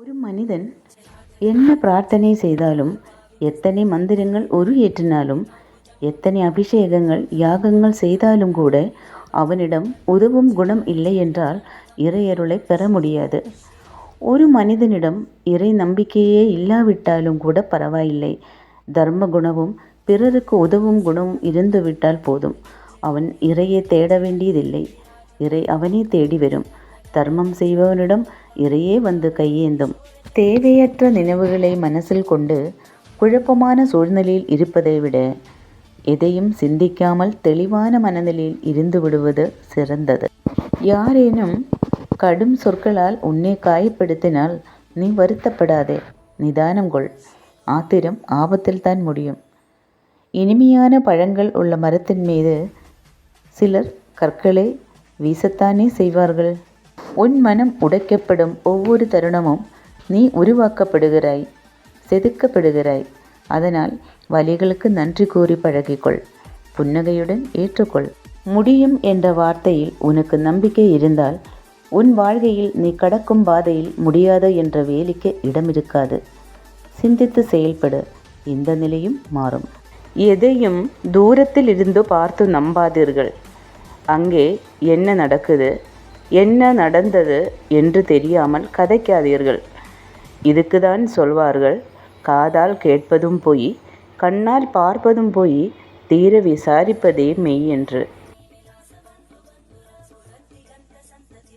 ஒரு மனிதன் என்ன பிரார்த்தனை செய்தாலும், எத்தனை மந்திரங்கள் உருயேற்றினாலும், எத்தனை அபிஷேகங்கள் யாகங்கள் செய்தாலும் கூட அவனிடம் உதவும் குணம் இல்லை என்றால் இறையருளை பெற முடியாது. ஒரு மனிதனிடம் இறை நம்பிக்கையே இல்லாவிட்டாலும் கூட பரவாயில்லை, தர்ம குணமும் பிறருக்கு உதவும் குணமும் இருந்துவிட்டால் போதும். அவன் இறையை தேட வேண்டியதில்லை, இறை அவனே தேடி வரும். தர்மம் செய்பவனிடம் இறையே வந்து கையேந்தும். தேவையற்ற நினைவுகளை மனசில் கொண்டு குழப்பமான சூழ்நிலையில் இருப்பதை விட எதையும் சிந்திக்காமல் தெளிவான மனநிலையில் இருந்து விடுவது சிறந்தது. யாரேனும் கடும் சொற்களால் உன்னை காயப்படுத்தினால் நீ வருத்தப்படாதே, நிதானம் கொள். ஆத்திரம் ஆபத்தில் தான் முடியும். இனிமையான பழங்கள் உள்ள மரத்தின் மீது சிலர் கற்களை வீசத்தானே செய்வார்கள். உன் மனம் உடைக்கப்படும் ஒவ்வொரு தருணமும் நீ உருவாக்கப்படுகிறாய், செதுக்கப்படுகிறாய். அதனால் வலிகளுக்கு நன்றி கூறி பழகிக்கொள், புன்னகையுடன் ஏற்றுக்கொள். முடியும் என்ற வார்த்தையில் உனக்கு நம்பிக்கை இருந்தால் உன் வாழ்க்கையில் நீ கடக்கும் பாதையில் முடியாத என்ற வேலிக்கு இடமிருக்காது. சிந்தித்து செயல்படு, இந்த நிலையும் மாறும். எதையும் தூரத்தில் இருந்து பார்த்து நம்பாதீர்கள். அங்கே என்ன நடக்குது, என்ன நடந்தது என்று தெரியாமல் கதைக்காதீர்கள். இதுக்குதான் சொல்வார்கள், காதால் கேட்பதும் பொய், கண்ணால் பார்ப்பதும் பொய், தீர விசாரிப்பதே மெய் என்று.